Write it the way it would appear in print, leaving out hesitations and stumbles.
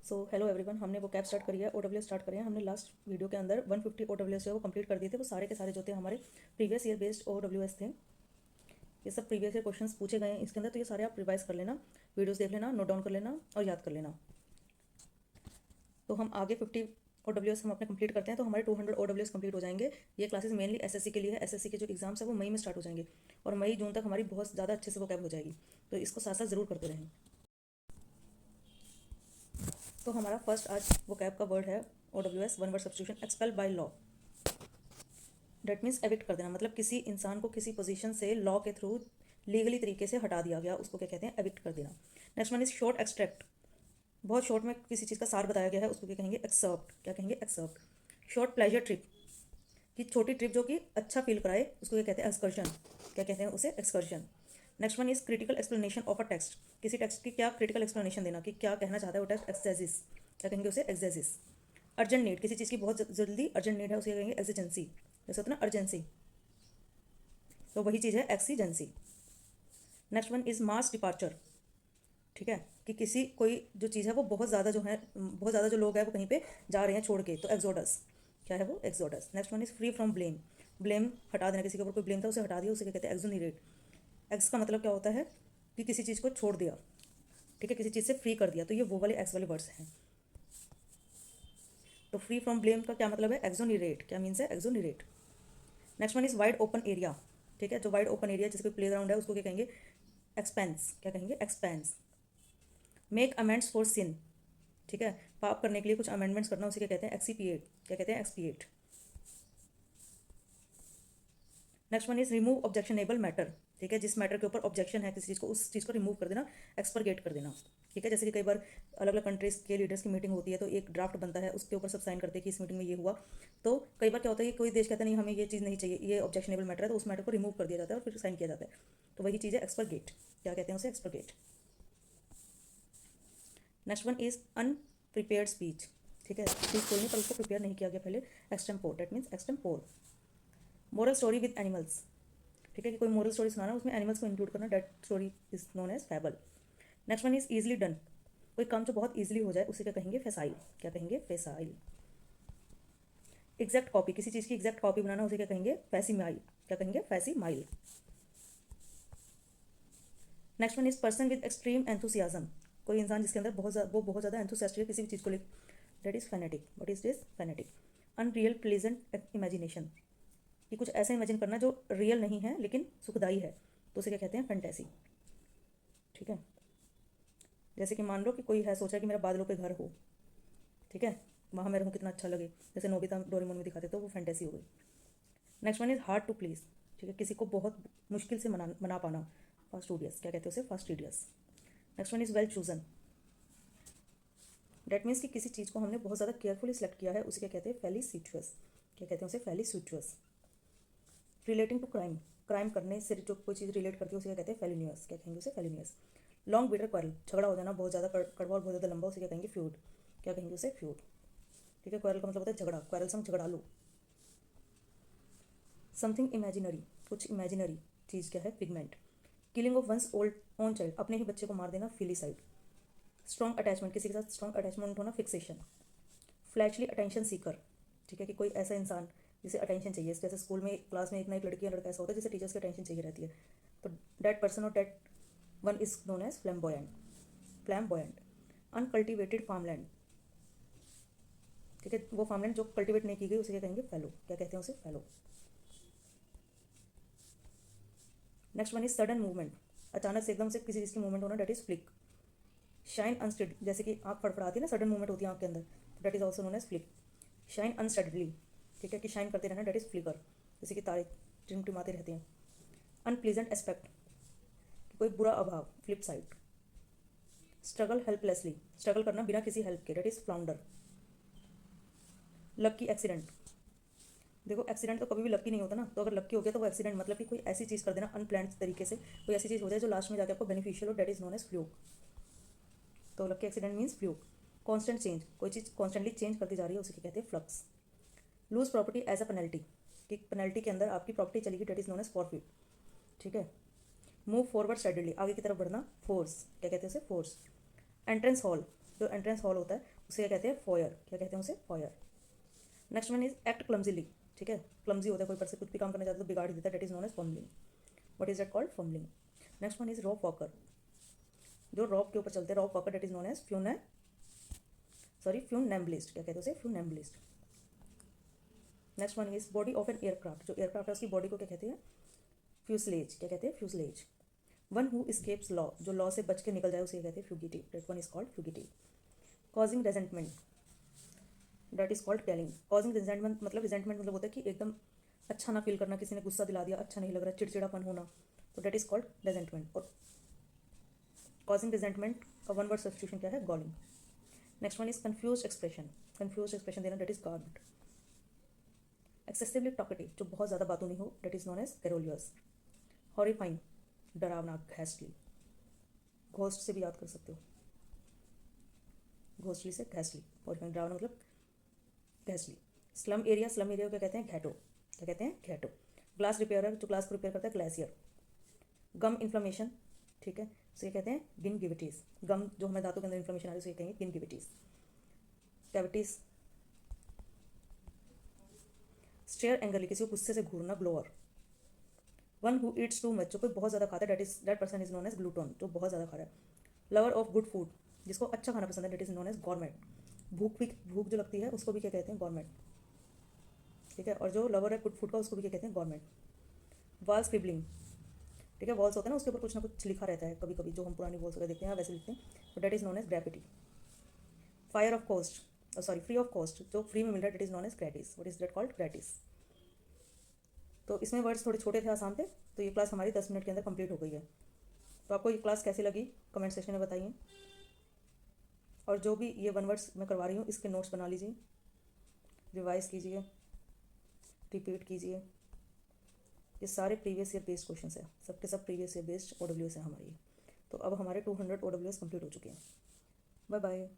So hello everyone, हमने वो cab start करी है, OWS स्टार्ट करी है। हमने लास्ट वीडियो के अंदर 150 OWS जो है वो कंप्लीट कर दिए थे। वो सारे के सारे जो थे हमारे प्रीवियस ईयर बेस्ड OWS थे। ये सब प्रीवियस ईयर क्वेश्चंस पूछे गए हैं इसके अंदर, तो ये सारे आप रिवाइज कर लेना, वीडियोस देख लेना, नोट डाउन कर लेना और याद कर लेना। तो हम आगे 50 OWS हम अपने कंप्लीट करते हैं तो हमारे 200 OWS कंप्लीट हो जाएंगे। ये क्लासेस मेनली SSC के लिए है। SSC के जो एग्जाम्स है वो मई में स्टार्ट हो जाएंगे और मई जून तक हमारी बहुत ज़्यादा अच्छे से वो कैब हो जाएगी। तो इसको साथ साथ ज़रूर करते रहें। तो हमारा फर्स्ट आज वो कैब का वर्ड है OWS, one word substitution, expel by law. That means evict कर देना, मतलब किसी इंसान को किसी पोजीशन से लॉ के थ्रू लीगली तरीके से हटा दिया गया, उसको क्या कहते हैं, एविक्ट कर देना। Next one is short extract, बहुत शॉर्ट में किसी चीज़ का सार बताया गया है, उसको क्या कहेंगे, एक्सर्प्ट। क्या कहेंगे, एक्सर्प्ट। शॉर्ट प्लेजर ट्रिप, कि छोटी ट्रिप जो कि अच्छा फील कराए, उसको क्या कहते हैं, एक्सकर्शन। क्या कहते हैं उसे, excursion. Next one is critical explanation of a text, किसी टेक्स्ट की क्या क्रिटिकल एक्सप्लेनेशन देना, कि क्या कहना चाहता है वो टेक्स्ट, एक्सेजिस। क्या कहेंगे उसे, एक्सेजिस। अर्जेंट नीड, किसी चीज़ की बहुत जल्दी अर्जेंट नीड है, उसे कहेंगे एक्सिजेंसी। जैसे होता है ना अर्जेंसी, तो वही चीज़ है exigency. Next one is mass departure, ठीक है, कि किसी कोई जो चीज़ है वो बहुत ज़्यादा जो है, बहुत ज़्यादा जो लोग हैं वो कहीं पे जा रहे हैं छोड़ के, तो एक्सोडस। क्या है वो, exodus. Next one is free from blame, blame हटा देना, किसी के ऊपर कोई ब्लेम था उसे हटा दिया, उसे क्या कहते हैं, एक्सोनरेट। एक्स का मतलब क्या होता है, कि किसी चीज़ को छोड़ दिया, ठीक है, किसी चीज़ से फ्री कर दिया, तो ये वो वाले एक्स वाले वर्ड्स हैं। तो फ्री फ्रॉम ब्लेम का क्या मतलब है, एक्सोनरेट। क्या मीन्स है, exonerate. Next one is wide open area, ठीक है, जो वाइड ओपन एरिया जैसे कोई प्ले ग्राउंड है उसको क्या कहेंगे, एक्सपेंस। क्या कहेंगे, एक्सपेंस। मेक अमेंड्स फॉर सिन, ठीक है, पाप करने के लिए कुछ अमेंडमेंट्स करना, उसे क्या कहते हैं, एक्सीपिएट। क्या कहते हैं, expiate. Next one is remove objectionable matter, ठीक है, जिस मैटर के ऊपर ऑब्जेक्शन है किसी चीज़ को, उस चीज़ को रिमूव कर देना, एक्सपरगेट कर देना। ठीक है, जैसे कि कई बार अलग अलग कंट्रीज़ के लीडर्स की मीटिंग होती है तो एक ड्राफ्ट बनता है, उसके ऊपर सब साइन करते हैं कि इस मीटिंग में ये हुआ। तो कई बार क्या होता है कि कोई देश कहता है नहीं हमें ये चीज़ नहीं चाहिए, ये ऑब्जेक्शनेबल मैटर है, तो उस मैटर को रिमूव कर दिया जाता है और फिर साइन किया जाता है। तो वही चीज़ है एक्सपरगेट। क्या कहते हैं उसे, expurgate. Next one is unprepared speech, ठीक है, स्पीच बोलनी पर उसको प्रिपेयर नहीं किया गया पहले, extempore. That means extempore. Moral story with animals, ठीक है, कि कोई मोरल स्टोरी सुनाना, उसमें एनिमल्स को इंक्लूड करना, that story is known as fable. Next one is easily done, कोई काम जो बहुत ईजिली हो जाए उसे क्या कहेंगे, फेसाइल। क्या कहेंगे, फेसाइल। एग्जैक्ट कॉपी, किसी चीज़ की एग्जैक्ट कॉपी बनाना, उसे क्या कहेंगे, फैसीमाइल। क्या कहेंगे, facsimile. Next one is person with extreme enthusiasm, कोई इंसान जिसके अंदर वो बहुत ज़्यादा एंथुसियास्टिक है किसी भी चीज़ को लेकर, that is fanatic. What is this, fanatic. Unreal pleasant imagination, कि कुछ ऐसा इमेजिन करना जो रियल नहीं है लेकिन सुखदाई है, तो उसे क्या कहते हैं, फैंटेसी। ठीक है, जैसे कि मान लो कि कोई है सोच रहा है कि मेरा बादलों पे घर हो, ठीक है, वहाँ मैं रहूँ कितना अच्छा लगे, जैसे नोबिता डोरेमोन में दिखाते, तो वो फैंटेसी हो गई। Next one is hard to please, ठीक है, किसी को बहुत मुश्किल से मना पाना, फास्टिडियस। क्या कहते हैं उसे, fastidious. Next one is well chosen, that means कि किसी चीज़ को हमने बहुत ज़्यादा केयरफुली सेलेक्ट किया है, उसे क्या कहते हैं, फेलिसिटुअस। क्या कहते हैं उसे, फेलिसिटुअस। रिलेटिंग टू क्राइम, क्राइम करने से जो कोई चीज़ रिलेट करती है उसे क्या कहते हैं, फेलिनियस। क्या कहेंगे उसे, फेलिनियस। लॉन्ग बिटर क्वारल, झगड़ा हो जाना बहुत ज़्यादा कड़वा और बहुत ज़्यादा लंबा, उसे क्या कहेंगे, फ्यूड। क्या कहेंगे उसे, फ्यूड। ठीक है, क्वारल का मतलब होता है झगड़ा, क्वारल सम, झगड़ा लो। समथिंग इमेजिनरी, कुछ इमेजिनरी चीज़ क्या है, figment. Killing of one's old own child, अपने ही बच्चे को मार देना, फिलिसाइड। स्ट्रॉन्ग अटैचमेंट, किसी के साथ स्ट्रॉन्ग अटैचमेंट होना, फिक्सेशन। फ्लैशली अटेंशन सीकर, ठीक है, कि कोई ऐसा इंसान जिसे अटेंशन चाहिए, जैसे स्कूल में क्लास में एक ना एक लड़की या लड़का ऐसा होता है जिसे टीचर्स की अटेंशन चाहिए रहती है, तो डेट पर्सन और that one is known as flamboyant. Flamboyant. Uncultivated farmland, ठीक है, वो फार्मलैंड जो कल्टिवेट नहीं की गई उसे क्या कहेंगे, फैलो। क्या कहते हैं उसे, fallow. Next one is sudden movement, अचानक से एकदम से किसी चीज़ की मूवमेंट होना, that is flick. Shine unsteady, जैसे कि आँख फड़फड़ाती है ना, सडन मूवमेंट होती है आँख के अंदर, तो that is also known as flick. Shine unsteadily, ठीक है, कि शाइन करते रहना, डेट इज फ्लिकर, जैसे कि तारे टिमटिमाते रहते हैं। अनप्लीजेंट एस्पेक्ट, कोई बुरा अभाव, flip side. Struggle helplessly, struggle करना बिना किसी हेल्प के, that is flounder. Lucky accident, देखो एक्सीडेंट तो कभी भी लक्की नहीं होता ना, तो अगर लक्की हो गया तो वो एक्सीडेंट मतलब कि कोई ऐसी चीज़ कर देना अनप्लान तरीके से, कोई ऐसी चीज़ हो जाए जो लास्ट में जाकर आपको बेनिफिशियल हो, that is known as fluke. तो lucky accident means fluke. Constant change, कोई चीज़ कॉन्स्टेंटली चेंज करती जा रही है उसे क्या कहते हैं, flux. Lose property as a penalty, कि पेनल्टी के अंदर आपकी प्रॉपर्टी चलेगी, that is known as forfeit. ठीक है। मूव फॉरवर्ड स्टडीली, आगे की तरफ बढ़ना, फोर्स। क्या कहते हैं उसे, फोर्स। एंट्रेंस हॉल, जो एंट्रेंस हॉल होता है उसे क्या कहते हैं, फॉयर। क्या कहते हैं उसे, foyer. Next one is act clumsily. ठीक है, क्लमजी होता है कोई पर्सन कुछ भी काम करना चाहता है तो बिगाड़ ही देता है, that is known as fumbling. What is that called, fumbling. Next one is rope walker, जो रॉप के ऊपर चलते हैं, rope walker, that is known as funambulist. क्या कहते हैं उसे, funambulist. Next one is body of an aircraft, जो एयरक्राफ्ट है उसकी बॉडी को क्या कहते हैं, फ्यूसलेज। क्या कहते हैं, fuselage. One who escapes law, जो लॉ से बच के निकल जाए उसे कहते हैं fugitive, that one is called fugitive. Causing resentment, that is called telling. Causing resentment मतलब होता है कि एकदम अच्छा ना फील करना, किसी ने गुस्सा दिला दिया, अच्छा नहीं लग रहा, चिड़चिड़ापन होना, तो डेट इज कॉल्ड रेजेंटमेंट। और कॉजिंग रिजेंटमेंट का वन वर्ड सब्स्टिट्यूशन क्या है, galling. Next one is confuse expression, confuse expression देना, that is guard. Excessively talkative, जो बहुत ज़्यादा बातों नहीं हो, that is known as garrulous. Horrifying, डरावना, घैसली। घोस्ट से भी याद कर सकते हो, घोस्टली से घैसली। हॉरिफाइंग डरावना मतलब घैसली। स्लम एरिया को क्या कहते हैं, घैटो। क्या कहते हैं, घैटो। ग्लास रिपेयरर, जो ग्लास को रिपेयर करता है, ग्लासियर। गम इन्फ्लेमेशन, ठीक है, उसे कहते हैं गिनगिविटीज। गम जो हमें दांतों के अंदर इन्फ्लेमेशन आ रही है उसे कहेंगे गिनगिविटीज। कैविटीज, स्टेयर एंगरली, किसी को गुस्से से घूरना, glower. One who eats too much, जो कोई बहुत ज़्यादा खाता है, that person is known as glutton, जो बहुत ज़्यादा खा रहा है। लवर ऑफ गुड फूड, जिसको अच्छा खाना पसंद है, that is known as gourmet. भूख जो लगती है उसको भी क्या कहते हैं, गॉर्मेट। ठीक है, और जो लवर है गुड फूड का उसको भी क्या कहते हैं, गॉर्मेट। वॉल स्क्रिबलिंग, ठीक है, वॉल्स होता है ना उसके ऊपर कुछ ना कुछ लिखा रहता है, कभी कभी जो हम पुरानी वॉल्स वगैरह देखते हैं वैसे लिखते हैं, तो that is known as graffiti. Free of cost, free of cost, जो फ्री में मिल रहा है, that is known as gratis. What is that called, gratis. तो इसमें वर्ड्स थोड़े छोटे थे, आसान थे, तो ये क्लास हमारी 10 मिनट के अंदर कंप्लीट हो गई है। तो आपको ये क्लास कैसी लगी कमेंट सेक्शन में बताइए, और जो भी ये वन वर्ड्स मैं करवा रही हूँ इसके नोट्स बना लीजिए, रिवाइज कीजिए, रिपीट कीजिए। ये सारे प्रीवियस ईयर बेस्ड क्वेश्चन है, सबके सब प्रीवियस ईयर बेस्ड OWS है हमारी। तो अब हमारे 200 OWS कंप्लीट हो चुके हैं। Bye bye.